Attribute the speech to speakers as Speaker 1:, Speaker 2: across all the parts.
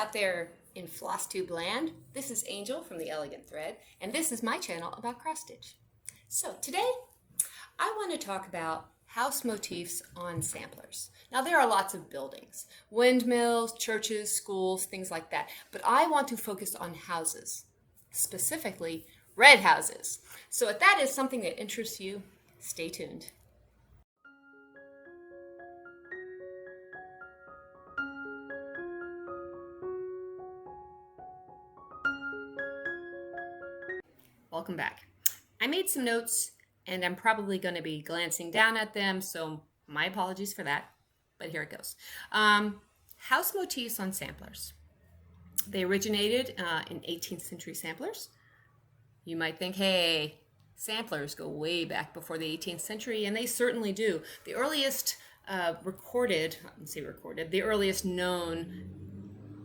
Speaker 1: out there in Flosstube land. This is Angel from The Elegant Thread, and this is my channel about cross stitch. So today, I want to talk about house motifs on samplers. Now there are lots of buildings, windmills, churches, schools, things like that, but I want to focus on houses, specifically red houses. So if that is something that interests you, stay tuned. Welcome back. I made some notes and I'm probably going to be glancing down at them, so my apologies for that, but here it goes. House motifs on samplers. They originated in 18th century samplers. You might think, hey, samplers go way back before the 18th century, and they certainly do. The earliest the earliest known,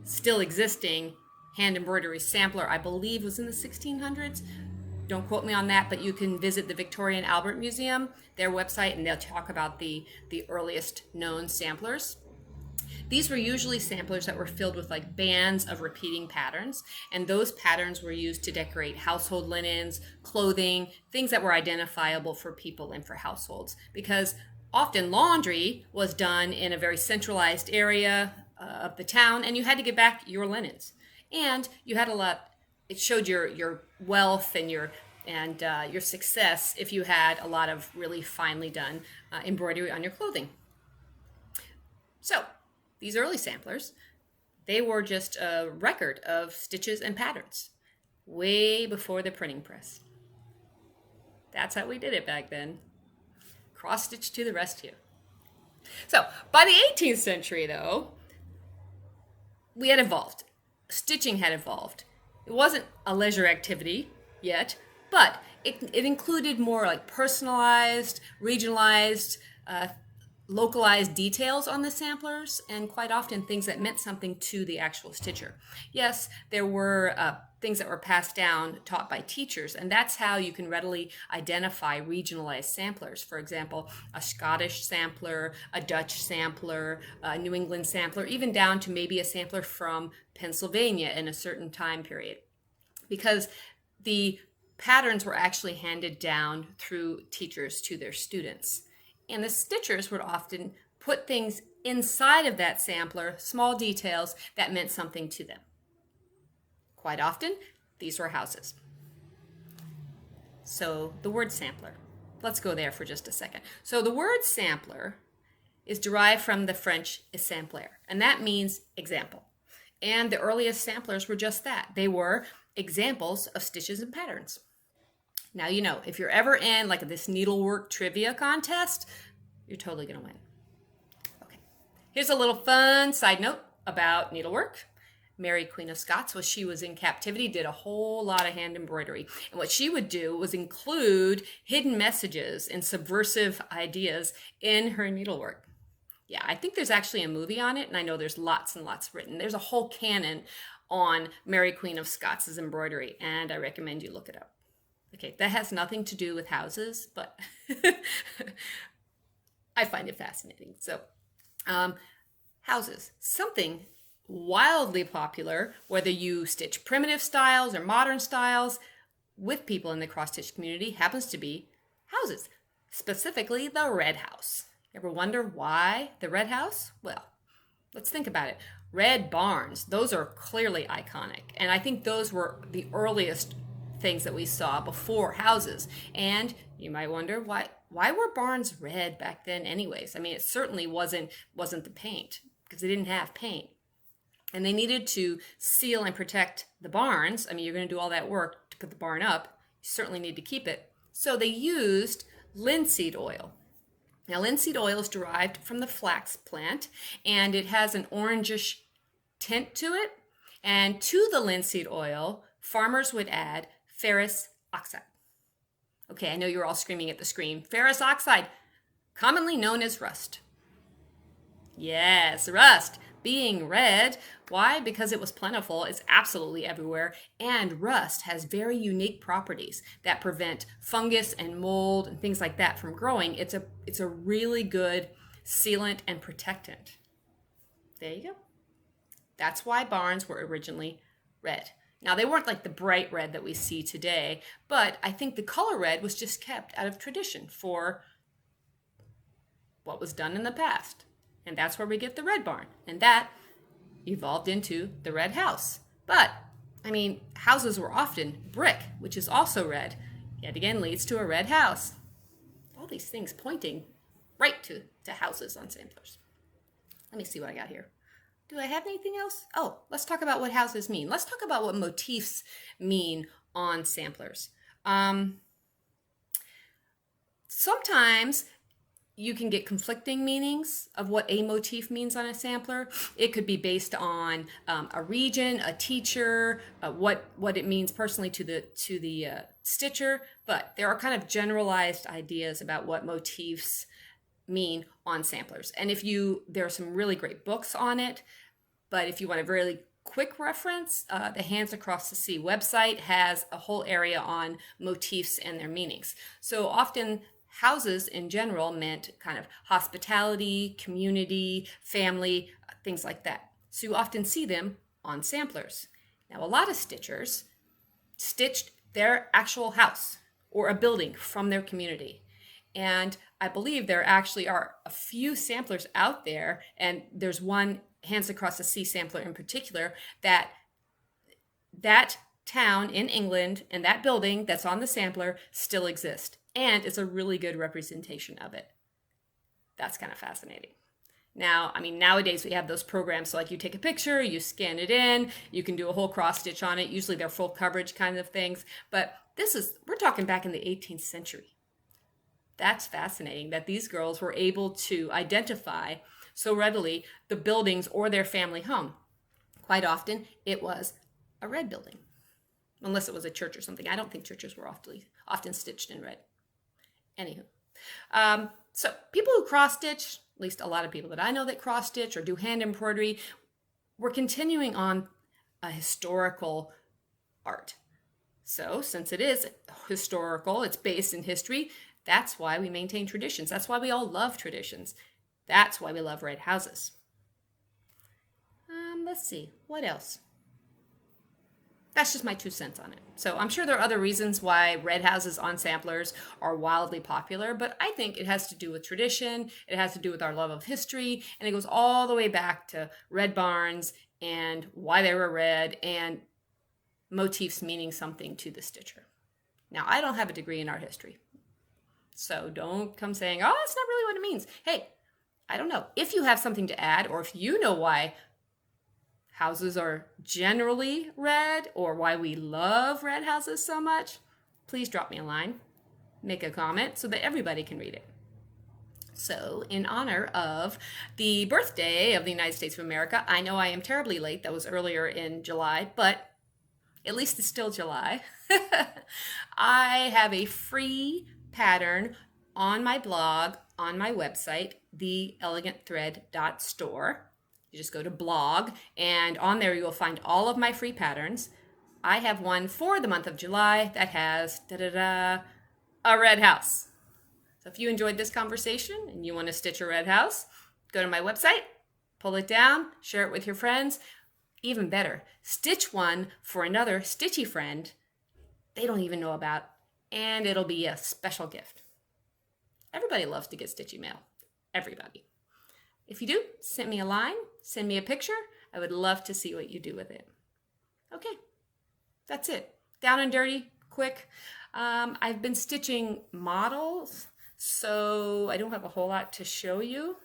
Speaker 1: still existing hand embroidery sampler, I believe, was in the 1600s. Don't quote me on that, but you can visit the Victoria and Albert Museum, their website, and they'll talk about the earliest known samplers. These were usually samplers that were filled with like bands of repeating patterns, and those patterns were used to decorate household linens, clothing, things that were identifiable for people and for households, because often laundry was done in a very centralized area of the town, and you had to get back your linens. And you had a lot, it showed your wealth and your success if you had a lot of really finely done embroidery on your clothing. So these early samplers, they were just a record of stitches and patterns way before the printing press. That's how we did it back then. Cross stitch to the rescue. So by the 18th century, though, we had evolved. Stitching had evolved. It wasn't a leisure activity yet, but it included more like personalized, regionalized, localized details on the samplers, and quite often things that meant something to the actual stitcher. Yes, there were things that were passed down, taught by teachers, and that's how you can readily identify regionalized samplers. For example, a Scottish sampler, a Dutch sampler, a New England sampler, even down to maybe a sampler from Pennsylvania in a certain time period. Because the patterns were actually handed down through teachers to their students. And the stitchers would often put things inside of that sampler, small details that meant something to them. Quite often, these were houses. So the word sampler, let's go there for just a second. So the word sampler is derived from the French exemplaire, and that means example. And the earliest samplers were just that. They were examples of stitches and patterns. Now, you know, if you're ever in like this needlework trivia contest, you're totally going to win. Okay. Here's a little fun side note about needlework. Mary, Queen of Scots, when she was in captivity, did a whole lot of hand embroidery. And what she would do was include hidden messages and subversive ideas in her needlework. Yeah, I think there's actually a movie on it, and I know there's lots and lots written. There's a whole canon on Mary, Queen of Scots' embroidery, and I recommend you look it up. Okay, that has nothing to do with houses, but I find it fascinating. So, houses, something wildly popular, whether you stitch primitive styles or modern styles with people in the cross-stitch community, happens to be houses, specifically the red house. Ever wonder why the red house? Well, let's think about it. Red barns, those are clearly iconic, and I think those were the earliest things that we saw before houses. And you might wonder why were barns red back then anyways? I mean, it certainly wasn't the paint, because they didn't have paint. And they needed to seal and protect the barns. I mean, you're going to do all that work to put the barn up. You certainly need to keep it. So they used linseed oil. Now, linseed oil is derived from the flax plant, and it has an orangish tint to it. And to the linseed oil, farmers would add ferrous oxide. Okay, I know you're all screaming at the screen. Ferrous oxide, commonly known as rust. Yes, rust. Being red, why? Because it was plentiful, it's absolutely everywhere, and rust has very unique properties that prevent fungus and mold and things like that from growing. It's a really good sealant and protectant. There you go. That's why barns were originally red. Now, they weren't like the bright red that we see today, but I think the color red was just kept out of tradition for what was done in the past. And that's where we get the red barn. And that evolved into the red house. But, I mean, houses were often brick, which is also red. Yet again, leads to a red house. All these things pointing right to houses on samplers. Let me see what I got here. Do I have anything else? Oh, let's talk about what houses mean. Let's talk about what motifs mean on samplers. Sometimes you can get conflicting meanings of what a motif means on a sampler. It could be based on a region, a teacher, what it means personally to the stitcher. But there are kind of generalized ideas about what motifs mean on samplers. And there are some really great books on it. But if you want a really quick reference, the Hands Across the Sea website has a whole area on motifs and their meanings. So often houses in general meant kind of hospitality, community, family, things like that. So you often see them on samplers. Now, a lot of stitchers stitched their actual house or a building from their community. And I believe there actually are a few samplers out there, and there's one Hands Across the Sea sampler in particular, that town in England and that building that's on the sampler still exist. And it's a really good representation of it. That's kind of fascinating. Now, I mean, nowadays we have those programs, so like you take a picture, you scan it in, you can do a whole cross stitch on it. Usually they're full coverage kind of things. But we're talking back in the 18th century. That's fascinating that these girls were able to identify so readily the buildings or their family home. Quite often, it was a red building, unless it was a church or something. I don't think churches were often stitched in red. Anywho, so people who cross-stitch, at least a lot of people that I know that cross-stitch or do hand embroidery, we're continuing on a historical art. So since it is historical, it's based in history, that's why we maintain traditions. That's why we all love traditions. That's why we love red houses. Let's see, what else? That's just my 2 cents on it. So I'm sure there are other reasons why red houses on samplers are wildly popular, but I think it has to do with tradition, it has to do with our love of history, and it goes all the way back to red barns and why they were red and motifs meaning something to the stitcher. Now, I don't have a degree in art history, so don't come saying, oh, that's not really what it means. Hey, I don't know. If you have something to add, or if you know why houses are generally red, or why we love red houses so much, please drop me a line, make a comment so that everybody can read it. So, in honor of the birthday of the United States of America, I know I am terribly late. That was earlier in July, but at least it's still July. I have a free pattern on my blog, on my website, theelegantthread.store. You just go to blog, and on there you'll find all of my free patterns. I have one for the month of July that has a red house. So if you enjoyed this conversation and you want to stitch a red house, go to my website, pull it down, share it with your friends. Even better, stitch one for another stitchy friend they don't even know about, and it'll be a special gift. Everybody loves to get stitchy mail. Everybody. If you do, send me a line, send me a picture. I would love to see what you do with it. Okay, that's it. Down and dirty, quick. I've been stitching models, so I don't have a whole lot to show you.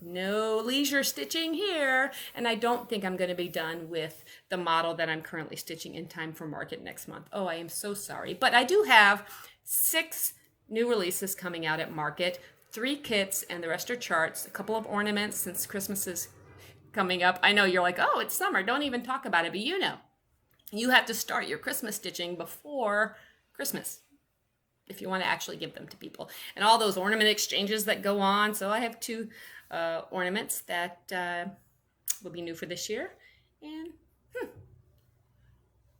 Speaker 1: No leisure stitching here, and I don't think I'm going to be done with the model that I'm currently stitching in time for market next month. Oh, I am so sorry. But I do have 6 new releases coming out at market. 3 kits, and the rest are charts, a couple of ornaments since Christmas is coming up. I know you're like, oh, it's summer, don't even talk about it, but you have to start your Christmas stitching before Christmas if you want to actually give them to people. And all those ornament exchanges that go on. So I have 2 ornaments that will be new for this year. And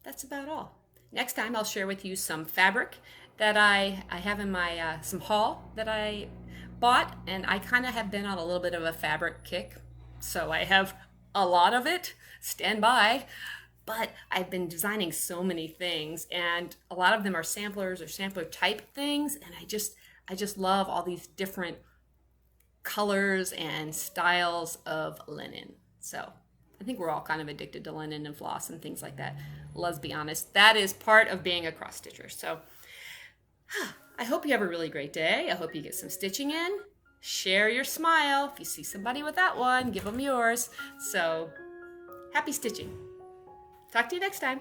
Speaker 1: that's about all. Next time I'll share with you some fabric that I have in my some haul that I bought, and I kind of have been on a little bit of a fabric kick. So I have a lot of it. Stand by. But I've been designing so many things, and a lot of them are samplers or sampler type things, and I just love all these different colors and styles of linen. So I think we're all kind of addicted to linen and floss and things like that. Let's be honest, that is part of being a cross stitcher. So I hope you have a really great day. I hope you get some stitching in. Share your smile. If you see somebody with that one, give them yours. So happy stitching. Talk to you next time.